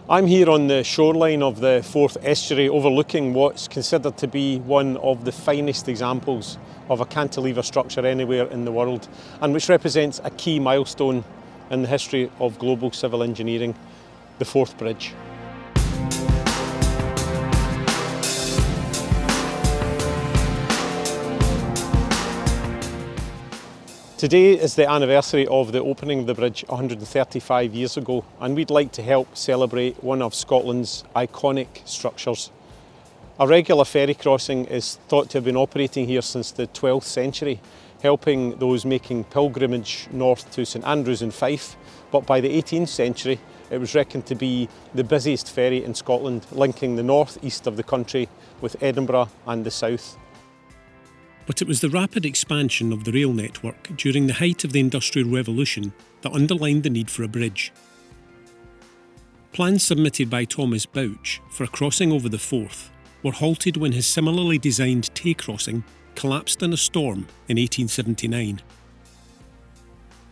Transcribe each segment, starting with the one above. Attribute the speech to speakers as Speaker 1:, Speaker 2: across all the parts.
Speaker 1: I'm here on the shoreline of the Forth estuary overlooking what's considered to be one of the finest examples of a cantilever structure anywhere in the world, and which represents a key milestone in the history of global civil engineering, the Forth Bridge. Today is the anniversary of the opening of the bridge 135 years ago, and we'd like to help celebrate one of Scotland's iconic structures. A regular ferry crossing is thought to have been operating here since the 12th century, helping those making pilgrimage north to St Andrews in Fife, but by the 18th century it was reckoned to be the busiest ferry in Scotland, linking the north east of the country with Edinburgh and the south.
Speaker 2: But it was the rapid expansion of the rail network during the height of the Industrial Revolution that underlined the need for a bridge. Plans submitted by Thomas Bouch for a crossing over the Forth were halted when his similarly designed Tay crossing collapsed in a storm in 1879.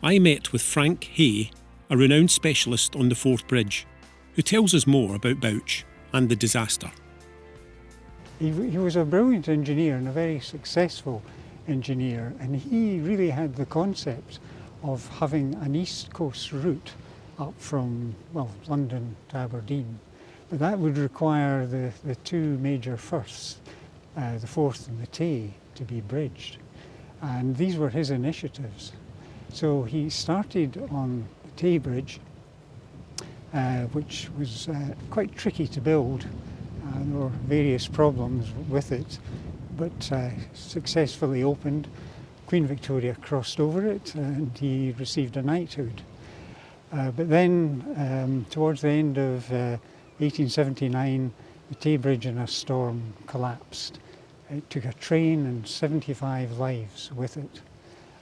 Speaker 2: I met with Frank Hay, a renowned specialist on the Forth Bridge, who tells us more about Bouch and the disaster.
Speaker 3: He was a brilliant engineer and a very successful engineer, and he really had the concept of having an east coast route up from, London to Aberdeen. But that would require the two major firths, the Forth and the Tay, to be bridged. And these were his initiatives. So he started on the Tay Bridge, which was quite tricky to build. There were various problems with it, but successfully opened. Queen Victoria crossed over it and he received a knighthood. But then, towards the end of 1879, the Tay Bridge in a storm collapsed. It took a train and 75 lives with it.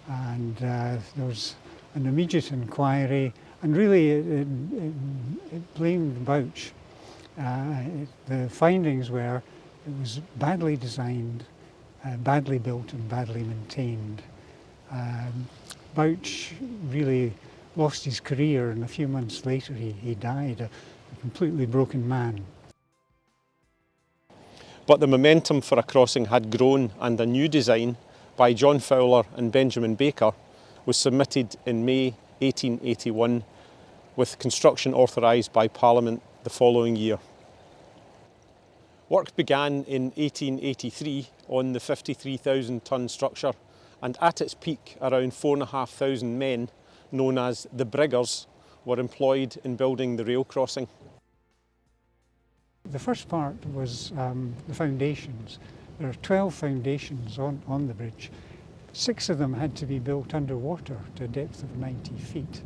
Speaker 3: And there was an immediate inquiry, and really it blamed Bouch. The findings were it was badly designed, badly built and badly maintained. Bouch really lost his career, and a few months later he died, a completely broken man.
Speaker 1: But the momentum for a crossing had grown, and a new design by John Fowler and Benjamin Baker was submitted in May 1881, with construction authorised by Parliament the following year. Work began in 1883 on the 53,000-tonne structure, and at its peak around 4,500 men, known as the Briggers, were employed in building the rail crossing.
Speaker 3: The first part was the foundations. There are 12 foundations on the bridge. 6 of them had to be built underwater to a depth of 90 feet.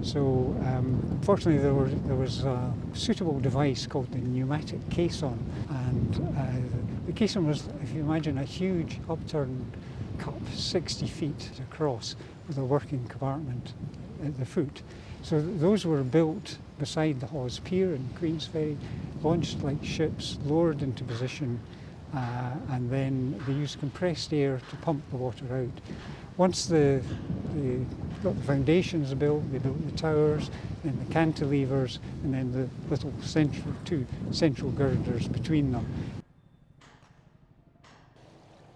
Speaker 3: So fortunately there was a suitable device called the pneumatic caisson, and the caisson was, if you imagine, a huge upturned cup 60 feet across with a working compartment at the foot. So those were built beside the Hawes Pier in Queensferry, launched like ships, lowered into position, and then they used compressed air to pump the water out. Once they got the foundations built, they built the towers, then the cantilevers, and then the little two central girders between them.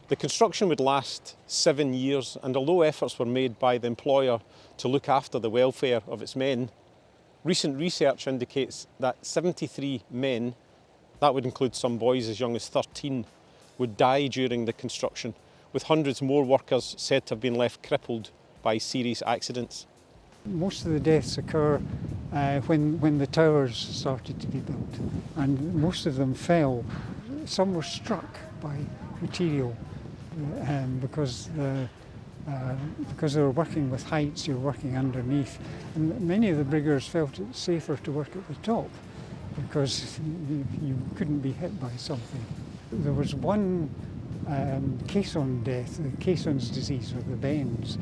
Speaker 1: The construction would last 7 years, and although efforts were made by the employer to look after the welfare of its men, recent research indicates that 73 men, that would include some boys as young as 13, would die during the construction, with hundreds more workers said to have been left crippled by serious accidents.
Speaker 3: Most of the deaths occur when the towers started to be built, and most of them fell. Some were struck by material because they were working with heights, you're working underneath. And many of the briggers felt it safer to work at the top because you couldn't be hit by something. There was one caisson death, the caisson's disease, or the bends,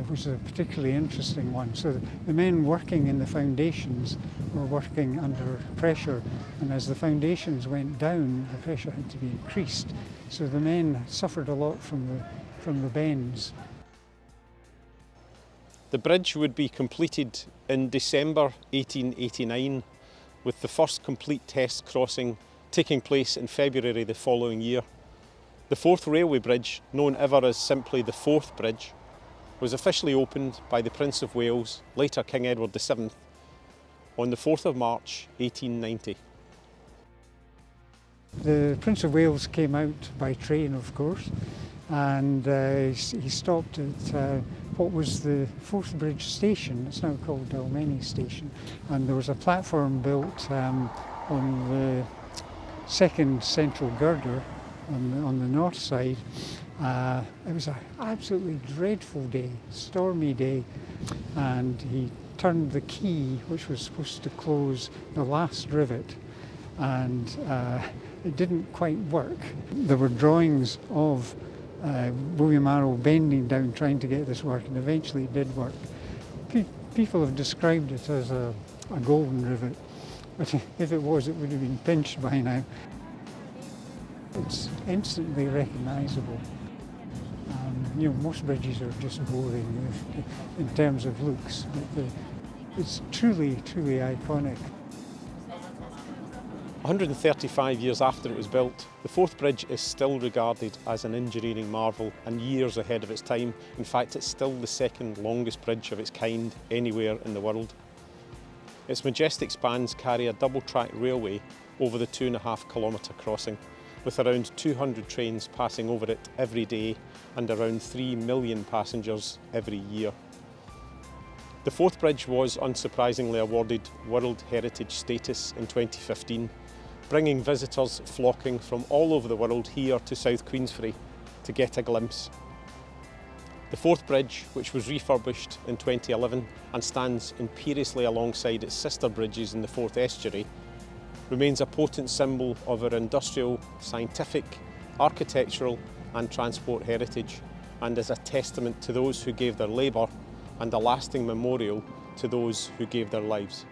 Speaker 3: which is a particularly interesting one. So the men working in the foundations were working under pressure, and as the foundations went down, the pressure had to be increased. So the men suffered a lot from the bends.
Speaker 1: The bridge would be completed in December 1889, with the first complete test crossing taking place in February the following year. The fourth railway bridge, known ever as simply the Forth Bridge, was officially opened by the Prince of Wales, later King Edward VII, on the 4th of March 1890.
Speaker 3: The Prince of Wales came out by train, of course, and he stopped at what was the Forth Bridge station. It's now called Dalmeny Station, and there was a platform built on the second central girder on the north side. It was an absolutely dreadful day, stormy day, and he turned the key, which was supposed to close the last rivet, and it didn't quite work. There were drawings of William Arrow bending down trying to get this work, and eventually it did work. People have described it as a golden rivet, but if it was, it would have been pinched by now. It's instantly recognisable. Most bridges are just boring in terms of looks, but it's truly, truly iconic.
Speaker 1: 135 years after it was built, the Forth Bridge is still regarded as an engineering marvel and years ahead of its time. In fact, it's still the second longest bridge of its kind anywhere in the world. Its majestic spans carry a double-track railway over the 2.5 kilometre crossing, with around 200 trains passing over it every day and around 3 million passengers every year. The Forth Bridge was unsurprisingly awarded World Heritage status in 2015, bringing visitors flocking from all over the world here to South Queensferry to get a glimpse. The Forth Bridge, which was refurbished in 2011 and stands imperiously alongside its sister bridges in the Forth Estuary, remains a potent symbol of our industrial, scientific, architectural and transport heritage, and is a testament to those who gave their labour and a lasting memorial to those who gave their lives.